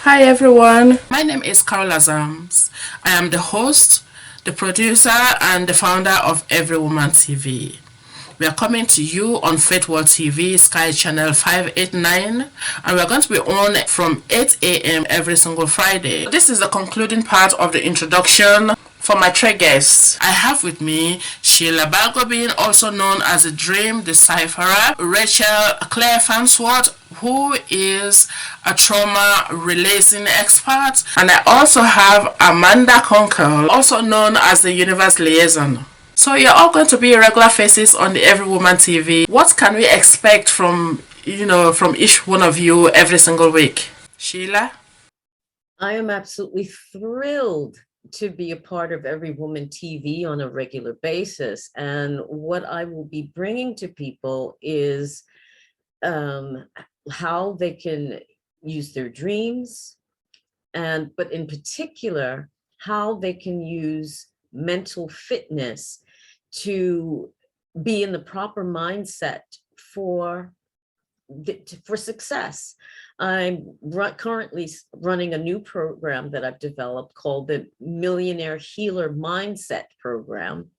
Hi everyone, my name is Carol Azams. I am the host, the producer, and the founder of EveryWoman TV. We are coming to you on Faith World TV, Sky Channel 589, and we are going to be on from 8 a.m. every single Friday. This is the concluding part of the introduction. For my three guests, I have with me Sheila Balgobin, also known as the Dream Decipherer, Rachel Claire Fansworth, who is a trauma releasing expert, and I also have Amanda Kunkel, also known as the Universe Liaison. So you're all going to be regular faces on the Every Woman TV. What can we expect from each one of you every single week? Sheila? I am absolutely thrilled to be a part of Every Woman TV on a regular basis. And what I will be bringing to people is how they can use their dreams, but in particular, how they can use mental fitness to be in the proper mindset for success. I'm currently running a new program that I've developed called the Millionaire Healer Mindset Program.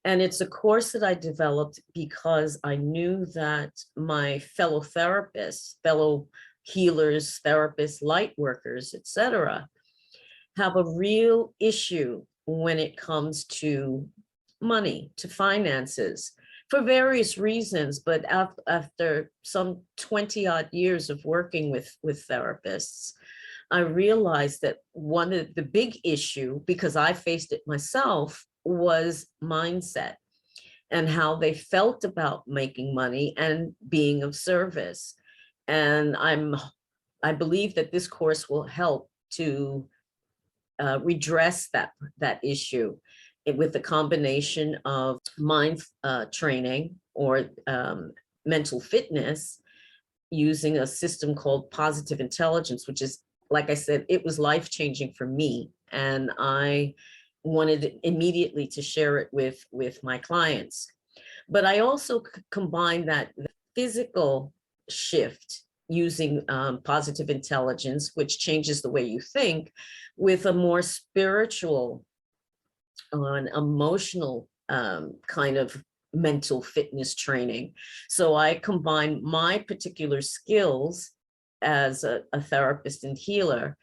And it's a course that I developed because I knew that my fellow therapists, fellow healers, therapists, light workers, etc., have a real issue when it comes to money, to finances, for various reasons. But after some 20 odd years of working with therapists, I realized that one of the big issue, because I faced it myself, was mindset and how they felt about making money and being of service. And I believe that this course will help to redress that issue with a combination of mind training or mental fitness using a system called positive intelligence, which is, like I said, it was life-changing for me. And I wanted immediately to share it with my clients. But I also combine that physical shift using positive intelligence, which changes the way you think, with a more spiritual and emotional kind of mental fitness training. So I combine my particular skills as a therapist and healer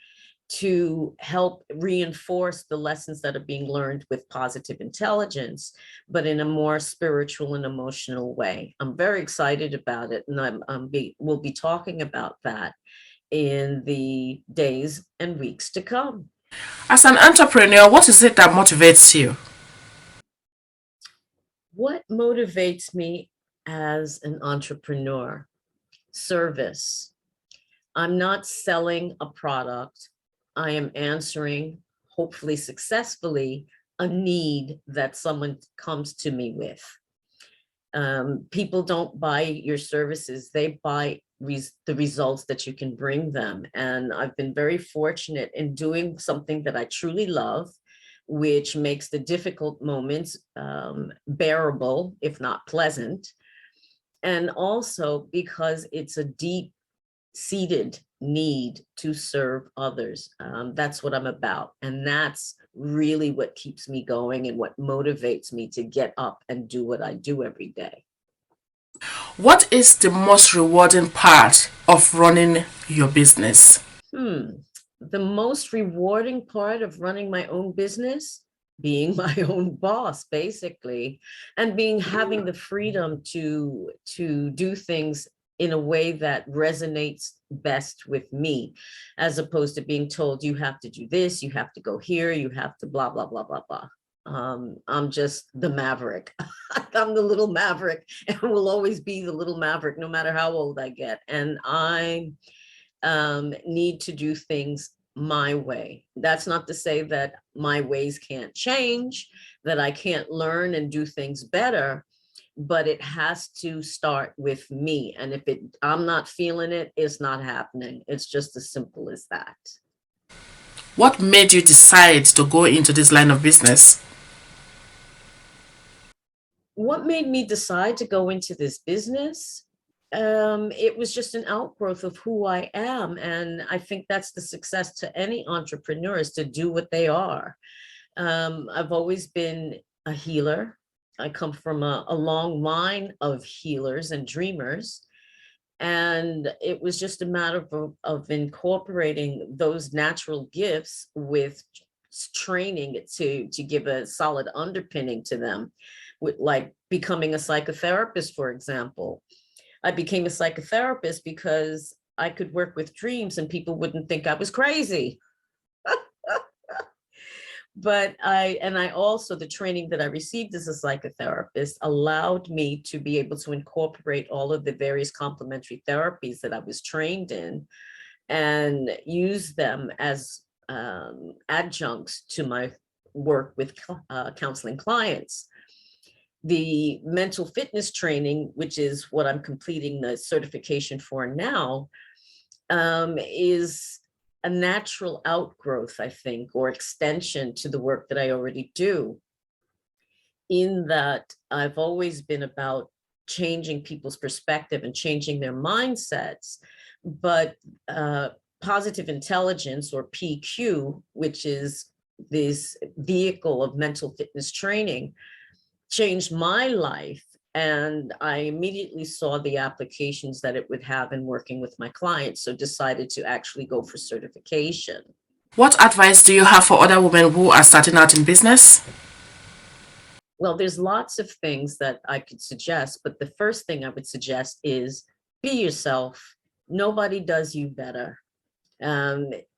to help reinforce the lessons that are being learned with positive intelligence, but in a more spiritual and emotional way. I'm very excited about it, and we'll be talking about that in the days and weeks to come. As an entrepreneur, what is it that motivates you? What motivates me as an entrepreneur? Service. I'm not selling a product. I am answering, hopefully successfully, a need that someone comes to me with. People don't buy your services, they buy the results that you can bring them. And I've been very fortunate in doing something that I truly love, which makes the difficult moments bearable, if not pleasant. And also because it's a deep-seated need to serve others. That's what I'm about. And that's really what keeps me going and what motivates me to get up and do what I do every day. What is the most rewarding part of running your business? The most rewarding part of running my own business, being my own boss, basically, and having the freedom to do things in a way that resonates best with me, as opposed to being told you have to do this, you have to go here, you have to blah, blah, blah, blah, blah. I'm just the maverick. I'm the little maverick and will always be the little maverick no matter how old I get. And I need to do things my way. That's not to say that my ways can't change, that I can't learn and do things better, but it has to start with me. And if I'm not feeling it, it's not happening. It's just as simple as that. What made you decide to go into this line of business? What made me decide to go into this business? it was just an outgrowth of who I am. And I think that's the success to any entrepreneur, is to do what they are. I've always been a healer. I come from a long line of healers and dreamers. And it was just a matter of incorporating those natural gifts with training to give a solid underpinning to them, with like becoming a psychotherapist, for example. I became a psychotherapist because I could work with dreams and people wouldn't think I was crazy. But I also, the training that I received as a psychotherapist allowed me to be able to incorporate all of the various complementary therapies that I was trained in and use them as adjuncts to my work with counseling clients. The mental fitness training, which is what I'm completing the certification for now, is a natural outgrowth, I think, or extension to the work that I already do, in that I've always been about changing people's perspective and changing their mindsets. But positive intelligence, or PQ, which is this vehicle of mental fitness training, changed my life. And I immediately saw the applications that it would have in working with my clients, so decided to actually go for certification. What advice do you have for other women who are starting out in business? Well, there's lots of things that I could suggest, but the first thing I would suggest is be yourself. Nobody does you better.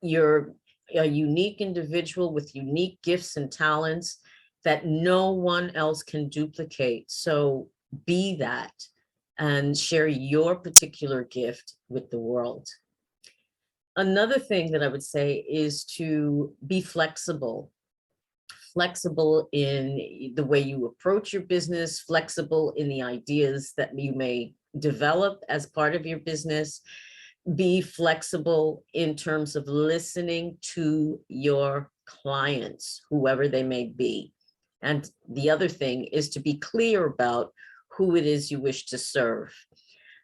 You're a unique individual with unique gifts and talents that no one else can duplicate. So be that and share your particular gift with the world. Another thing that I would say is to be flexible in the way you approach your business, flexible in the ideas that you may develop as part of your business. Be flexible in terms of listening to your clients, whoever they may be. And the other thing is to be clear about who it is you wish to serve.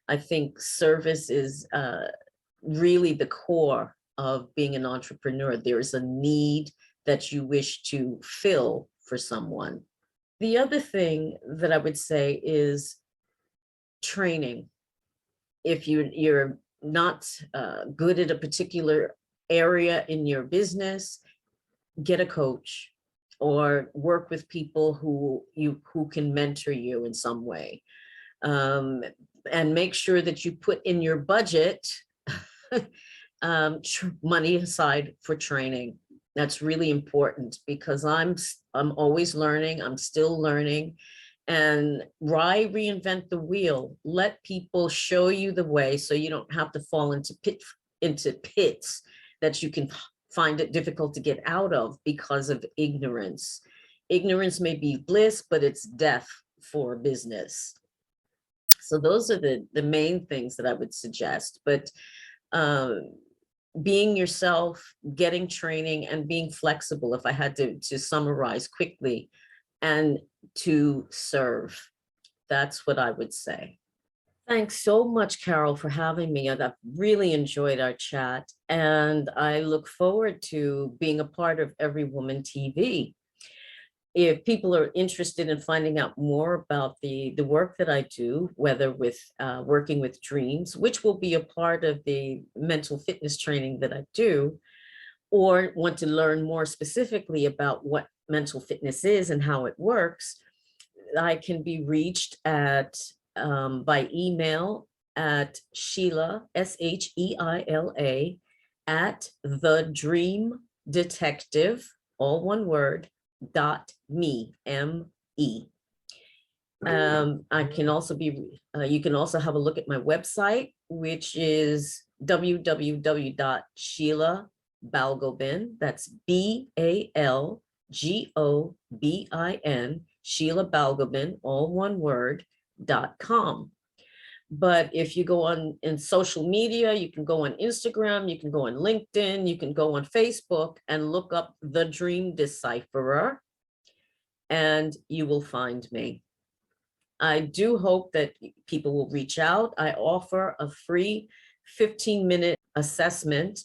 I think service is really the core of being an entrepreneur. There is a need that you wish to fill for someone. The other thing that I would say is training. If you're not good at a particular area in your business, get a coach or work with people who can mentor you in some way. And make sure that you put in your budget money aside for training. That's really important, because I'm always learning. I'm still learning. And why reinvent the wheel? Let people show you the way, so you don't have to fall into pits that you can find it difficult to get out of because of ignorance. Ignorance may be bliss, but it's death for business. So those are the main things that I would suggest. But being yourself, getting training, and being flexible, if I had to summarize quickly, and to serve. That's what I would say. Thanks so much, Carol, for having me. I've really enjoyed our chat, and I look forward to being a part of EveryWoman TV. If people are interested in finding out more about the work that I do, whether with working with dreams, which will be a part of the mental fitness training that I do, or want to learn more specifically about what mental fitness is and how it works, I can be reached at by email at Sheila, SHEILA, at thedreamdetective, all one word, .me, M-E. I can also be, you can also have a look at my website, which is www.SheilaBalgobin, that's BALGOBIN, Sheila Balgobin, all one word, .com. But if you go on in social media, you can go on Instagram, you can go on LinkedIn, you can go on Facebook and look up The Dream Decipherer, and you will find me. I do hope that people will reach out. I offer a free 15-minute assessment,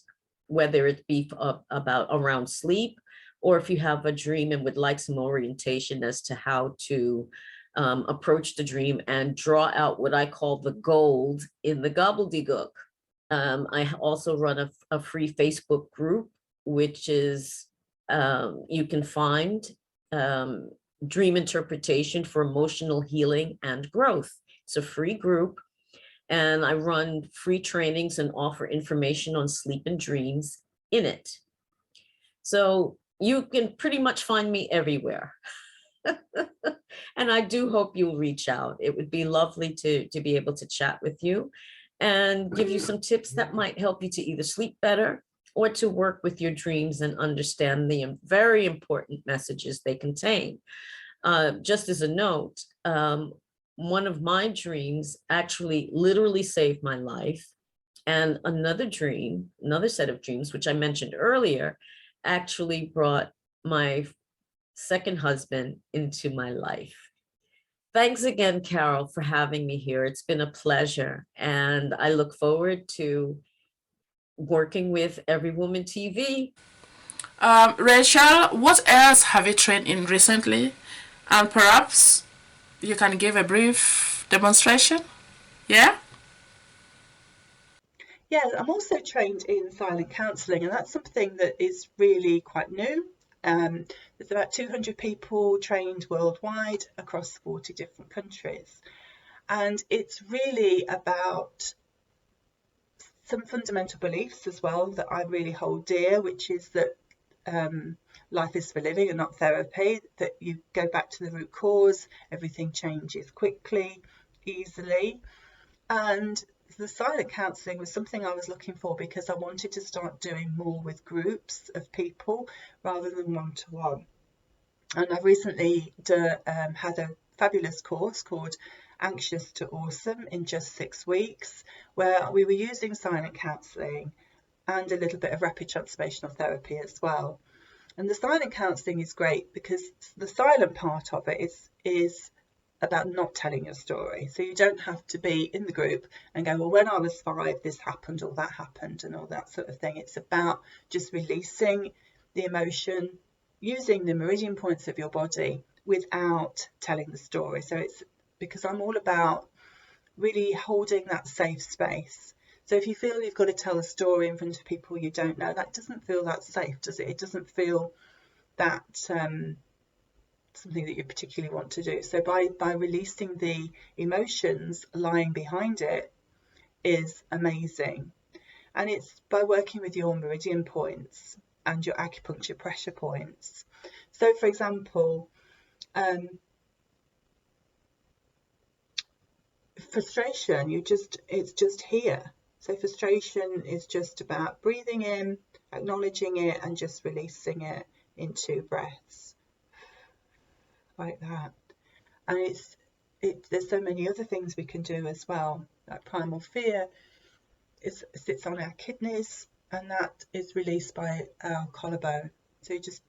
whether it be about around sleep, or if you have a dream and would like some orientation as to how to approach the dream and draw out what I call the gold in the gobbledygook. I also run a free Facebook group, which is you can find dream interpretation for emotional healing and growth. It's a free group, and I run free trainings and offer information on sleep and dreams in it. So you can pretty much find me everywhere. And I do hope you'll reach out. It would be lovely to be able to chat with you and give you some tips that might help you to either sleep better or to work with your dreams and understand the very important messages they contain. Just as a note, one of my dreams actually literally saved my life. And another dream, another set of dreams, which I mentioned earlier, actually brought my second husband into my life. Thanks again, Carol, for having me here. It's been a pleasure. And I look forward to working with EveryWoman TV. Rachel, what else have you trained in recently? And perhaps you can give a brief demonstration? Yeah? Yes, I'm also trained in silent counselling, and that's something that is really quite new. There's about 200 people trained worldwide across 40 different countries. And it's really about some fundamental beliefs as well that I really hold dear, which is that life is for living and not therapy, that you go back to the root cause, everything changes quickly, easily. And the silent counselling was something I was looking for because I wanted to start doing more with groups of people rather than one-to-one. And I've recently had a fabulous course called Anxious to Awesome in just 6 weeks, where we were using silent counselling and a little bit of rapid transformational therapy as well. And the silent counselling is great because the silent part of it is about not telling your story. So you don't have to be in the group and go, well, when I was 5, this happened or that happened and all that sort of thing. It's about just releasing the emotion, using the meridian points of your body without telling the story. So it's because I'm all about really holding that safe space. So if you feel you've got to tell a story in front of people you don't know, that doesn't feel that safe, does it? It doesn't feel that something that you particularly want to do. So by releasing the emotions lying behind it is amazing. And it's by working with your meridian points and your acupuncture pressure points. So for example, frustration, it's just here. So frustration is just about breathing in, acknowledging it, and just releasing it in 2 breaths, like that. And there's so many other things we can do as well. Like primal fear sits on our kidneys, and that is released by our collarbone. So you just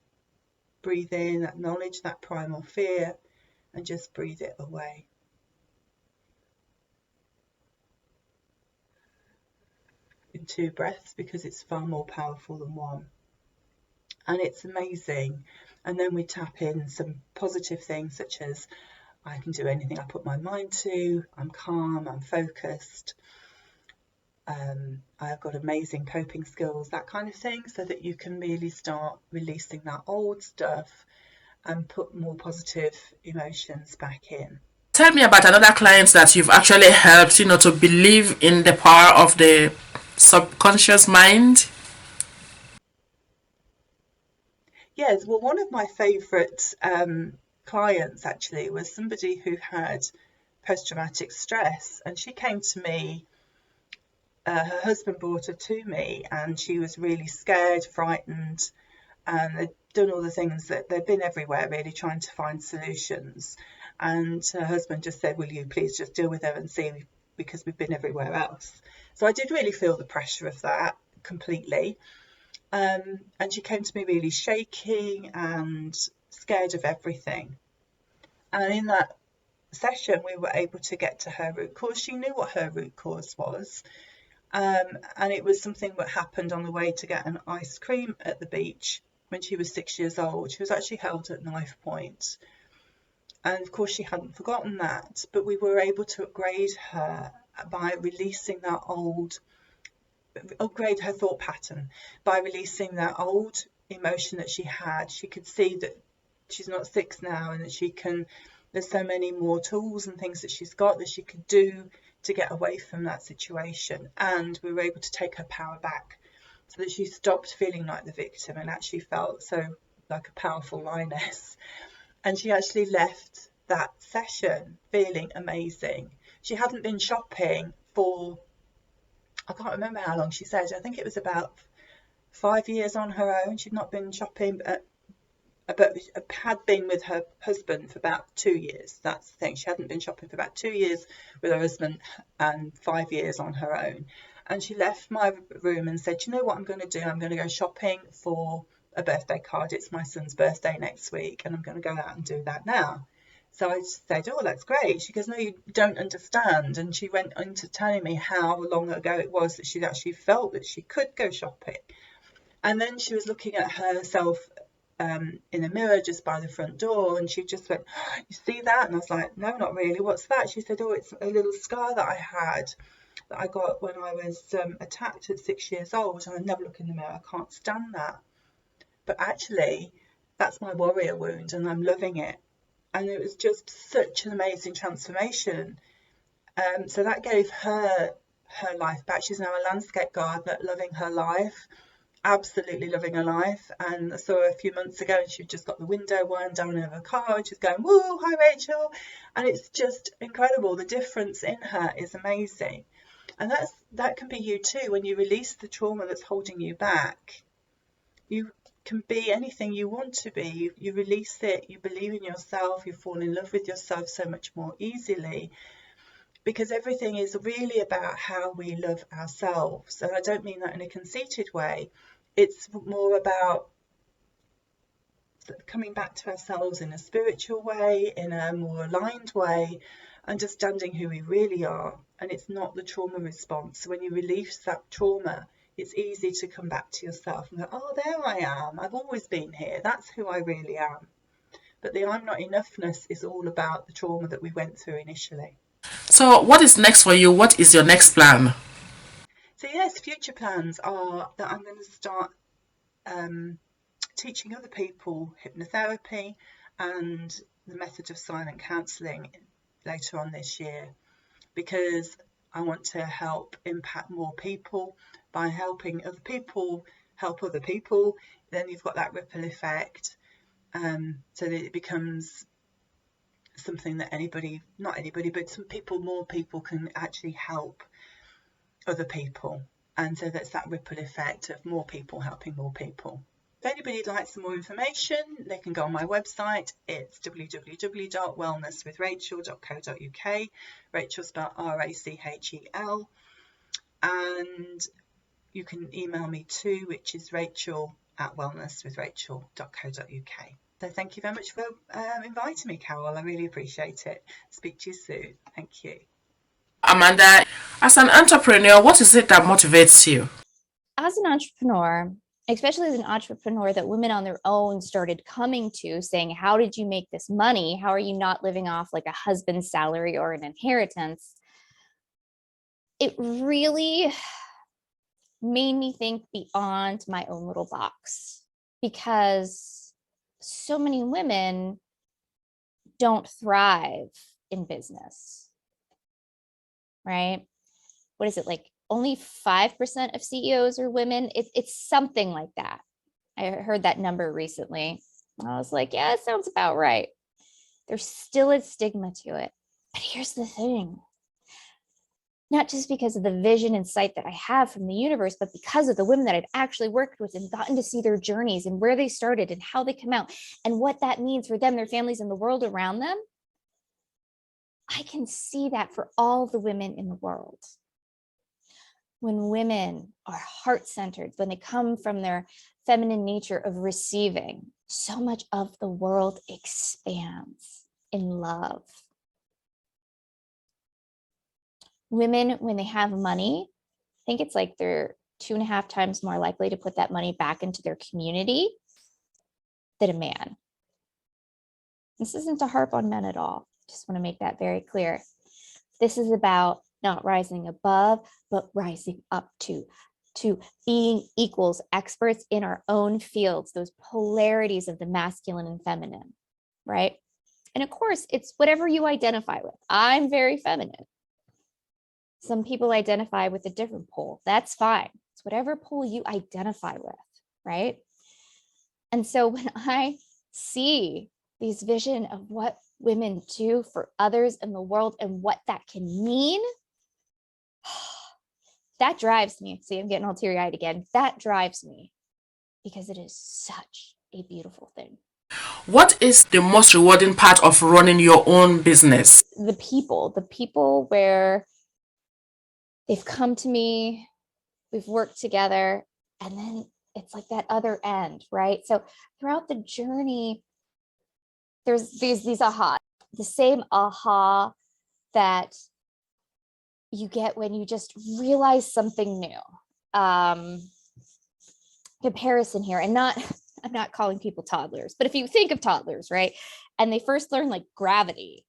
breathe in, acknowledge that primal fear, and just breathe it away. In 2 breaths, because it's far more powerful than one. And it's amazing. And then we tap in some positive things such as I can do anything I put my mind to, I'm calm, I'm focused, I've got amazing coping skills, that kind of thing, so that you can really start releasing that old stuff and put more positive emotions back in. Tell me about another client that you've actually helped, to believe in the power of the subconscious mind. Yes, well, one of my favourite clients actually was somebody who had post-traumatic stress, and she came to me, her husband brought her to me, and she was really scared, frightened, and they'd done all the things that they'd been everywhere really trying to find solutions. And her husband just said, will you please just deal with her and see, because we've been everywhere else. So I did really feel the pressure of that completely. And she came to me really shaking and scared of everything. And in that session, we were able to get to her root cause. She knew what her root cause was. And it was something that happened on the way to get an ice cream at the beach when she was 6 years old. She was actually held at knife point. And of course, she hadn't forgotten that. But we were able to upgrade her by releasing that upgrade her thought pattern by releasing that old emotion that she had. She could see that she's not 6 now, and that there's so many more tools and things that she's got that she could do to get away from that situation. And we were able to take her power back so that she stopped feeling like the victim and actually felt so like a powerful lioness. And she actually left that session feeling amazing. She hadn't been shopping for, I can't remember how long she said. I think it was about 5 years on her own. She'd not been shopping, but had been with her husband for about 2 years. That's the thing. She hadn't been shopping for about 2 years with her husband and 5 years on her own. And she left my room and said, you know what I'm going to do? I'm going to go shopping for a birthday card. It's my son's birthday next week, and I'm going to go out and do that now. So I said, oh, that's great. She goes, no, you don't understand. And she went into telling me how long ago it was that she'd actually felt that she could go shopping. And then she was looking at herself in a mirror just by the front door, and she just went, you see that? And I was like, no, not really. What's that? She said, oh, it's a little scar that I had, that I got when I was attacked at 6 years old, and I never look in the mirror. I can't stand that. But actually, that's my warrior wound, and I'm loving it. And it was just such an amazing transformation. So that gave her life back. She's now a landscape gardener, loving her life, absolutely loving her life. And I saw her a few months ago, and she'd just got the window wound down in her car, and she's going, woo, hi Rachel. And it's just incredible. The difference in her is amazing. And that can be you too. When you release the trauma that's holding you back, you can be anything you want to be. You release it, you believe in yourself, you fall in love with yourself so much more easily, because everything is really about how we love ourselves. And I don't mean that in a conceited way. It's more about coming back to ourselves in a spiritual way, in a more aligned way, understanding who we really are. And it's not the trauma response. So when you release that trauma, it's easy to come back to yourself and go, oh, there I am. I've always been here. That's who I really am. But the I'm not enoughness is all about the trauma that we went through initially. So what is next for you? What is your next plan? So yes, future plans are that I'm going to start teaching other people hypnotherapy and the method of silent counselling later on this year, because I want to help impact more people. By helping other people help other people, then you've got that ripple effect, so that it becomes something that not anybody, but more people can actually help other people. And so that's that ripple effect of more people helping more people. If anybody would like some more information, they can go on my website. It's www.wellnesswithrachel.co.uk. Rachel spelled Rachel. And you can email me too, which is rachel@wellnesswithrachel.co.uk. So thank you very much for inviting me, Carol. I really appreciate it. Speak to you soon. Thank you. Amanda, as an entrepreneur, what is it that motivates you? As an entrepreneur, especially as an entrepreneur that women on their own started coming to, saying, how did you make this money? How are you not living off like a husband's salary or an inheritance? It really made me think beyond my own little box, because so many women don't thrive in business, right? What is it, like only 5% of CEOs are women? It's something like that. I heard that number recently. I was like, yeah, it sounds about right. There's still a stigma to it. But here's the thing. Not just because of the vision and sight that I have from the universe, but because of the women that I've actually worked with and gotten to see their journeys and where they started and how they come out and what that means for them, their families, and the world around them. I can see that for all the women in the world. When women are heart-centered, when they come from their feminine nature of receiving, so much of the world expands in love. Women, when they have money, I think it's like they're 2.5 times more likely to put that money back into their community than a man. This isn't to harp on men at all. Just want to make that very clear. This is about not rising above, but rising up to being equals, experts in our own fields, those polarities of the masculine and feminine, right? And of course, it's whatever you identify with. I'm very feminine. Some people identify with a different pole. That's fine. It's whatever pole you identify with, right? And so when I see these vision of what women do for others in the world and what that can mean, that drives me. See, I'm getting all teary-eyed again. That drives me because it is such a beautiful thing. What is the most rewarding part of running your own business? The people where they've come to me, we've worked together, and then it's like that other end, right? So throughout the journey, there's these aha, the same aha that you get when you just realize something new. Comparison here, and I'm not calling people toddlers, but if you think of toddlers, right? And they first learn like gravity,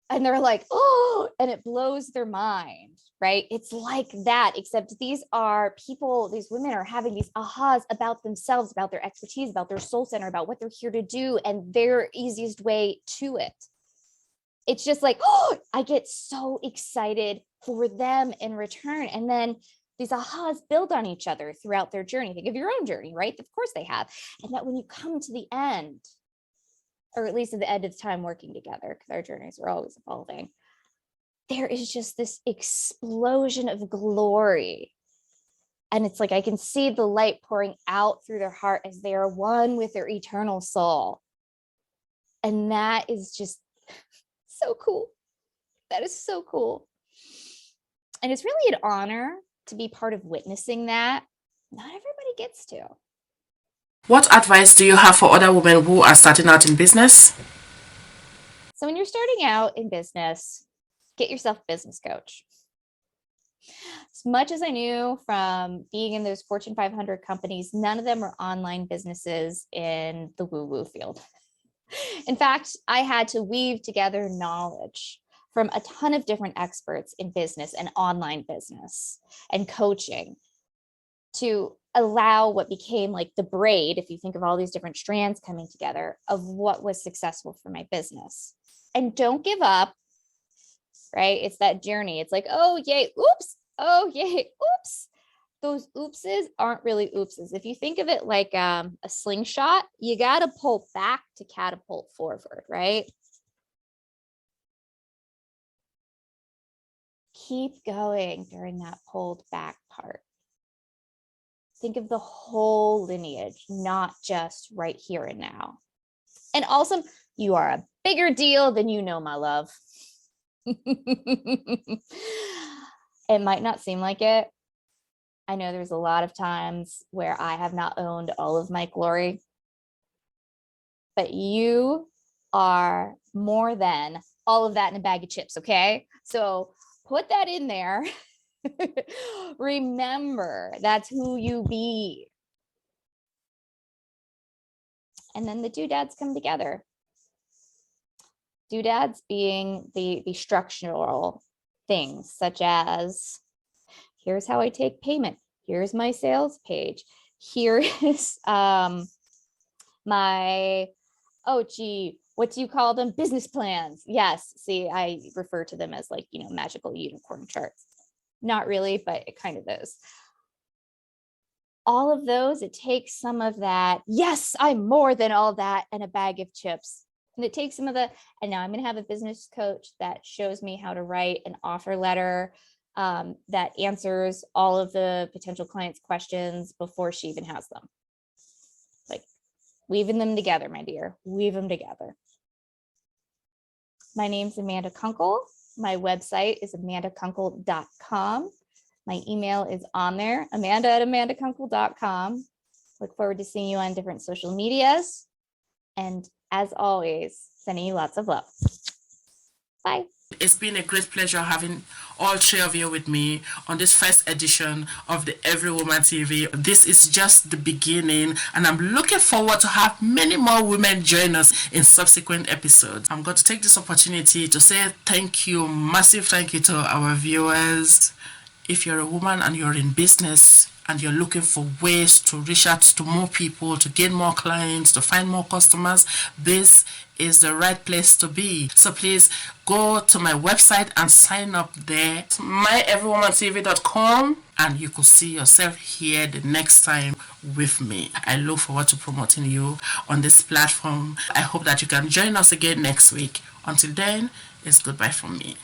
and they're like, oh, and it blows their mind, right? It's like that, except these are people, these women are having these ahas about themselves, about their expertise, about their soul center, about what they're here to do, and their easiest way to it. It's just like, oh, I get so excited for them in return. And then these ahas build on each other throughout their journey. Think of your own journey, right? Of course they have. And that when you come to the end, or at least at the end of the time working together, because our journeys are always evolving, there is just this explosion of glory. And it's like, I can see the light pouring out through their heart as they are one with their eternal soul. And that is just so cool. That is so cool. And it's really an honor to be part of witnessing that. Not everybody gets to. What advice do you have for other women who are starting out in business? So when you're starting out in business, get yourself a business coach. As much as I knew from being in those Fortune 500 companies, none of them were online businesses in the woo-woo field. In fact, I had to weave together knowledge from a ton of different experts in business and online business and coaching to allow what became like the braid, if you think of all these different strands coming together, of what was successful for my business. And don't give up, right? It's that journey. It's like, oh, yay, oops, oh, yay, oops. Those oopses aren't really oopses. If you think of it like a slingshot, you got to pull back to catapult forward, right? Keep going during that pulled back part. Think of the whole lineage, not just right here and now. And also, you are a bigger deal than you know, my love. It might not seem like it. I know there's a lot of times where I have not owned all of my glory, but you are more than all of that in a bag of chips, okay? So put that in there. Remember, that's who you be. And then the doodads come together. Doodads being the structural things, such as, here's how I take payment. Here's my sales page. Here is my, oh gee, what do you call them? Business plans. Yes, see, I refer to them as like, magical unicorn charts. Not really, but it kind of is. All of those, it takes some of that, yes, I'm more than all that, and a bag of chips. And it takes some of the, and now I'm going to have a business coach that shows me how to write an offer letter that answers all of the potential clients' questions before she even has them. Like weaving them together, my dear, weave them together. My name's Amanda Kunkel. My website is amandakunkel.com. My email is on there, amanda@amandakunkel.com. Look forward to seeing you on different social medias. And as always, sending you lots of love. Bye. It's been a great pleasure having all three of you with me on this first edition of the Every Woman TV. This is just the beginning, and I'm looking forward to have many more women join us in subsequent episodes. I'm going to take this opportunity to say thank you, massive thank you to our viewers. If you're a woman and you're in business and you're looking for ways to reach out to more people, to gain more clients, to find more customers, this is the right place to be. So please go to my website and sign up there, myeverywomantv.com, and you could see yourself here the next time with me. I look forward to promoting you on this platform. I hope that you can join us again next week. Until then, it's goodbye from me.